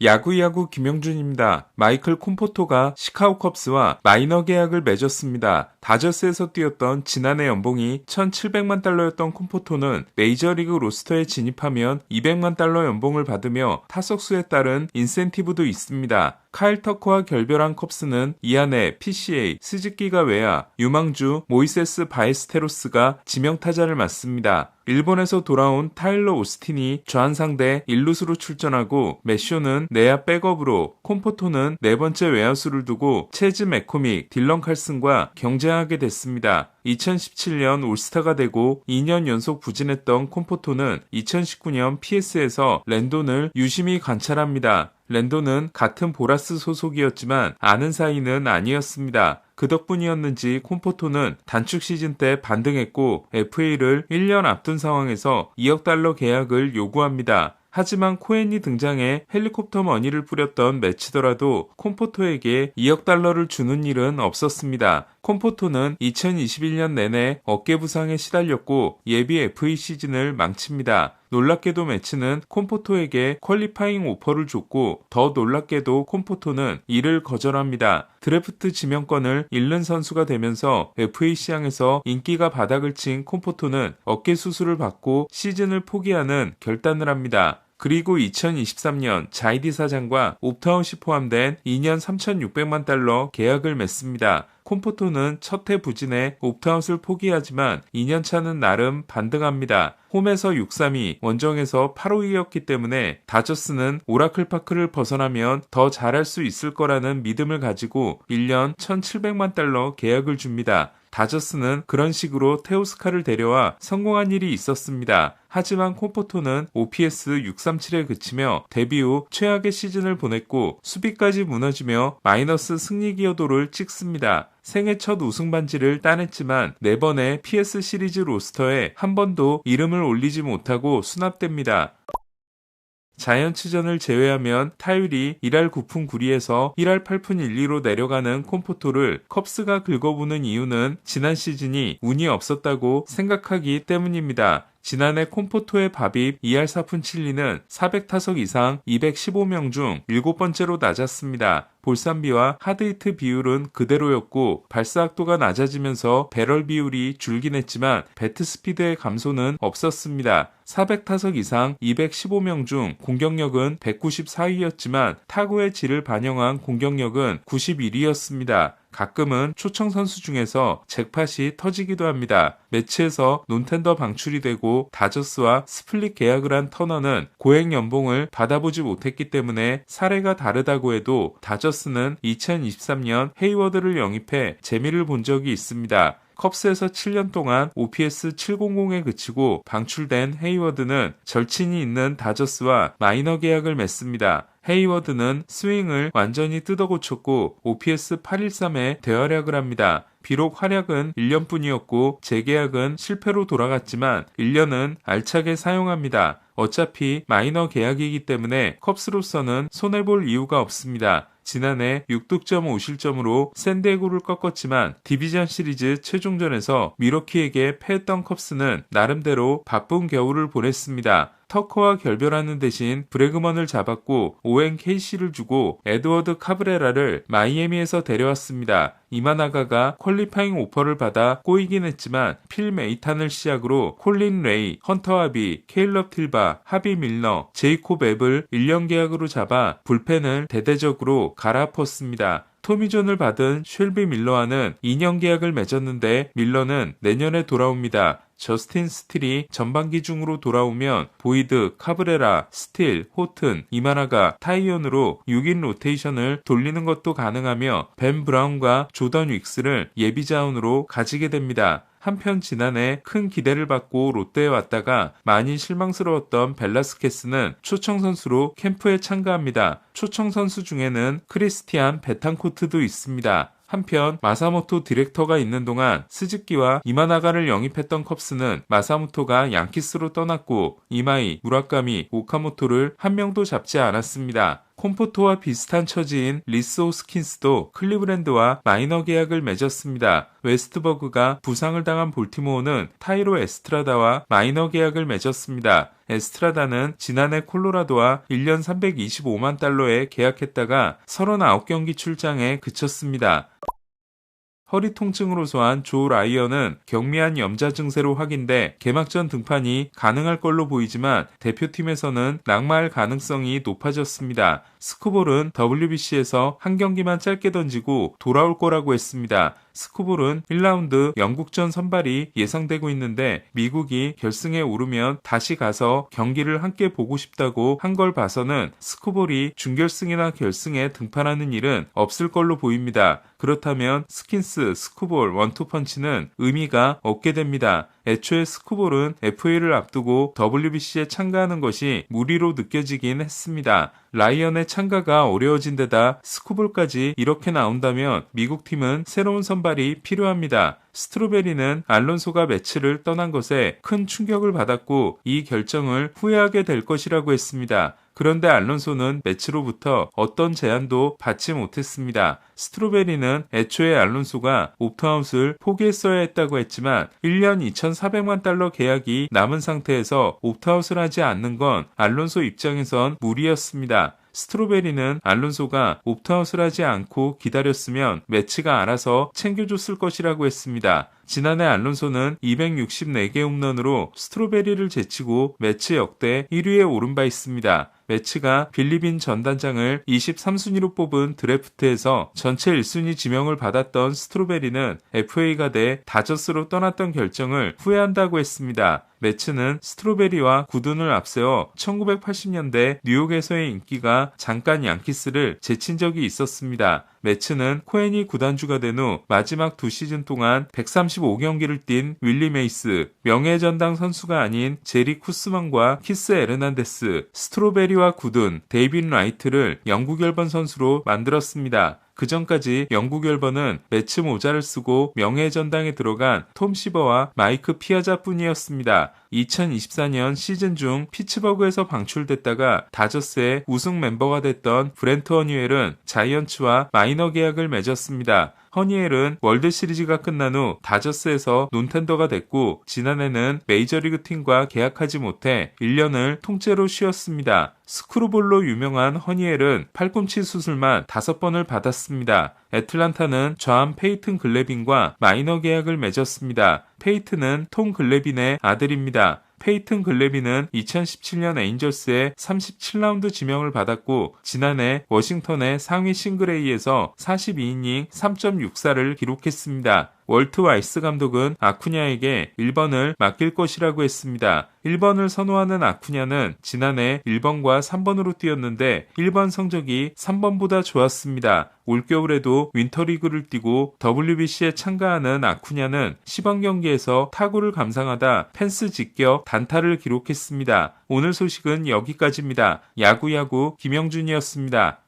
야구 김영준입니다. 마이클 콤포토가 시카고 컵스와 마이너 계약을 맺었습니다. 다저스에서 뛰었던 지난해 연봉이 1,700만 달러였던 콤포토는 메이저리그 로스터에 진입하면 200만 달러 연봉을 받으며 타석수에 따른 인센티브도 있습니다. 카일 터커와 결별한 컵스는 이안에 PCA, 스즈키가 외야, 유망주 모이세스 바에스테로스가 지명타자를 맡습니다. 일본에서 돌아온 타일러 오스틴이 좌완상대 1루수로 출전하고 매쇼는 내야 백업으로, 콤포토는 네 번째 외야수를 두고 체즈 맥코믹, 딜런 칼슨과 경쟁하게 됐습니다. 2017년 올스타가 되고 2년 연속 부진했던 콤포토는 2019년 PS에서 랜돈을 유심히 관찰합니다. 랜돈은 같은 보라스 소속이었지만 아는 사이는 아니었습니다. 그 덕분이었는지 콤포토는 단축 시즌 때 반등했고 FA를 1년 앞둔 상황에서 2억 달러 계약을 요구합니다. 하지만 코엔이 등장해 헬리콥터 머니를 뿌렸던 매치더라도 콤포토에게 2억 달러를 주는 일은 없었습니다. 콤포토는 2021년 내내 어깨 부상에 시달렸고 예비 FA 시즌을 망칩니다. 놀랍게도 매치는 콤포토에게 퀄리파잉 오퍼를 줬고 더 놀랍게도 콤포토는 이를 거절합니다. 드래프트 지명권을 잃는 선수가 되면서 FA 시장에서 인기가 바닥을 친 콤포토는 어깨 수술을 받고 시즌을 포기하는 결단을 합니다. 그리고 2023년 자이디 사장과 옵트아웃이 포함된 2년 3,600만 달러 계약을 맺습니다. 콤포토는 첫 해 부진에 옵트아웃을 포기하지만 2년차는 나름 반등합니다. 홈에서 6-3위, 원정에서 8-5위였기 때문에 다저스는 오라클파크를 벗어나면 더 잘할 수 있을 거라는 믿음을 가지고 1년 1,700만 달러 계약을 줍니다. 다저스는 그런 식으로 테오스카를 데려와 성공한 일이 있었습니다. 하지만 콤포토는 OPS 637에 그치며 데뷔 후 최악의 시즌을 보냈고 수비까지 무너지며 마이너스 승리 기여도를 찍습니다. 생애 첫 우승 반지를 따냈지만 4번의 PS 시리즈 로스터에 한 번도 이름을 올리지 못하고 수납됩니다. 자이언츠전을 제외하면 타율이 1할 9푼 9리에서 1할 8푼 1리로 내려가는 콤포토를 컵스가 긁어보는 이유는 지난 시즌이 운이 없었다고 생각하기 때문입니다. 지난해 콤포토의 밥입 2할 4푼 7리는 400타석 이상 215명 중 7번째로 낮았습니다. 볼산비와 하드히트 비율은 그대로였고 발사각도가 낮아지면서 배럴 비율이 줄긴 했지만 배트 스피드의 감소는 없었습니다. 400타석 이상 215명 중 공격력은 194위였지만 타구의 질을 반영한 공격력은 91위였습니다. 가끔은 초청 선수 중에서 잭팟이 터지기도 합니다. 매치에서 논텐더 방출이 되고 다저스와 스플릿 계약을 한 터너는 고액 연봉을 받아보지 못했기 때문에 사례가 다르다고 해도 다저스는 2023년 헤이워드를 영입해 재미를 본 적이 있습니다. 컵스에서 7년 동안 OPS 700에 그치고 방출된 헤이워드는 절친이 있는 다저스와 마이너 계약을 맺습니다. 헤이워드는 스윙을 완전히 뜯어고쳤고 OPS 813에 대활약을 합니다. 비록 활약은 1년뿐이었고 재계약은 실패로 돌아갔지만 1년은 알차게 사용합니다. 어차피 마이너 계약이기 때문에 컵스로서는 손해볼 이유가 없습니다. 지난해 6득점 5실점으로 샌디에고를 꺾었지만 디비전 시리즈 최종전에서 미러키에게 패했던 컵스는 나름대로 바쁜 겨울을 보냈습니다. 터커와 결별하는 대신 브래그먼을 잡았고 오웬 케이시를 주고 에드워드 카브레라를 마이애미에서 데려왔습니다. 이마나가가 퀄리파잉 오퍼를 받아 꼬이긴 했지만 필 메이탄을 시작으로 콜린 레이, 헌터 하비, 케일럽 틸바, 하비 밀러, 제이콥 앱을 1년 계약으로 잡아 불펜을 대대적으로 갈아엎었습니다. 토미존을 받은 쉘비 밀러와는 2년 계약을 맺었는데 밀러는 내년에 돌아옵니다. 저스틴 스틸이 전반기 중으로 돌아오면 보이드, 카브레라, 스틸, 호튼, 이마나가, 타이언으로 6인 로테이션을 돌리는 것도 가능하며 벤 브라운과 조던 윅스를 예비자원으로 가지게 됩니다. 한편 지난해 큰 기대를 받고 롯데에 왔다가 많이 실망스러웠던 벨라스케스는 초청 선수로 캠프에 참가합니다. 초청 선수 중에는 크리스티안 베탄코트도 있습니다. 한편 마사모토 디렉터가 있는 동안 스즈키와 이마나가를 영입했던 컵스는 마사모토가 양키스로 떠났고 이마이, 무라카미, 오카모토를 한 명도 잡지 않았습니다. 콤포토와 비슷한 처지인 리스 호스킨스도 클리브랜드와 마이너 계약을 맺었습니다. 웨스트버그가 부상을 당한 볼티모어는 타이로 에스트라다와 마이너 계약을 맺었습니다. 에스트라다는 지난해 콜로라도와 1년 325만 달러에 계약했다가 39경기 출장에 그쳤습니다. 허리 통증으로 소한 조 라이언은 경미한 염좌 증세로 확인돼 개막전 등판이 가능할 걸로 보이지만 대표팀에서는 낙마할 가능성이 높아졌습니다. 스쿠볼은 WBC에서 한 경기만 짧게 던지고 돌아올 거라고 했습니다. 스쿠볼은 1라운드 영국전 선발이 예상되고 있는데 미국이 결승에 오르면 다시 가서 경기를 함께 보고 싶다고 한 걸 봐서는 스쿠볼이 준결승이나 결승에 등판하는 일은 없을 걸로 보입니다. 그렇다면 스킨스, 스쿠볼, 원투펀치는 의미가 없게 됩니다. 애초에 스쿠볼은 FA를 앞두고 WBC에 참가하는 것이 무리로 느껴지긴 했습니다. 라이언의 참가가 어려워진 데다 스쿠볼까지 이렇게 나온다면 미국 팀은 새로운 선발이 필요합니다. 스트로베리는 알론소가 매치를 떠난 것에 큰 충격을 받았고 이 결정을 후회하게 될 것이라고 했습니다. 그런데 알론소는 매치로부터 어떤 제안도 받지 못했습니다. 스트로베리는 애초에 알론소가 옵트아웃을 포기했어야 했다고 했지만 1년 2,400만 달러 계약이 남은 상태에서 옵트아웃을 하지 않는 건 알론소 입장에선 무리였습니다. 스트로베리는 알론소가 옵트아웃을 하지 않고 기다렸으면 매치가 알아서 챙겨줬을 것이라고 했습니다. 지난해 알론소는 264개 홈런으로 스트로베리를 제치고 매치 역대 1위에 오른 바 있습니다. 매치가 빌리빈 전 단장을 23순위로 뽑은 드래프트에서 전체 1순위 지명을 받았던 스트로베리는 FA가 돼 다저스로 떠났던 결정을 후회한다고 했습니다. 매치는 스트로베리와 구둔을 앞세워 1980년대 뉴욕에서의 인기가 잠깐 양키스를 제친 적이 있었습니다. 매치는 코헨이 구단주가 된 후 마지막 2시즌 동안 135경기를 뛴 윌리 메이스, 명예전당 선수가 아닌 제리 쿠스만과 키스 에르난데스, 스트로베리와 구둔, 데이빈 라이트를 영구 결번 선수로 만들었습니다. 그 전까지 영구 결번은 매치 모자를 쓰고 명예전당에 들어간 톰 시버와 마이크 피아자뿐이었습니다. 2024년 시즌 중 피츠버그에서 방출됐다가 다저스의 우승 멤버가 됐던 브렌트 허니웰은 자이언츠와 마이너 계약을 맺었습니다. 허니웰은 월드시리즈가 끝난 후 다저스에서 논텐더가 됐고 지난해는 메이저리그 팀과 계약하지 못해 1년을 통째로 쉬었습니다. 스크루볼로 유명한 허니웰은 팔꿈치 수술만 5번을 받았습니다. 애틀란타는 좌암 페이튼 글래빈과 마이너 계약을 맺었습니다. 페이튼은 톰 글래빈의 아들입니다. 페이튼 글래빈은 2017년 에인절스의 37라운드 지명을 받았고 지난해 워싱턴의 상위 싱글 A에서 42이닝 3.64를 기록했습니다. 월트 와이스 감독은 아쿠냐에게 1번을 맡길 것이라고 했습니다. 1번을 선호하는 아쿠냐는 지난해 1번과 3번으로 뛰었는데 1번 성적이 3번보다 좋았습니다. 올겨울에도 윈터리그를 뛰고 WBC에 참가하는 아쿠냐는 시범 경기에서 타구를 감상하다 펜스 직격 단타를 기록했습니다. 오늘 소식은 여기까지입니다. 야구야구 김영준이었습니다.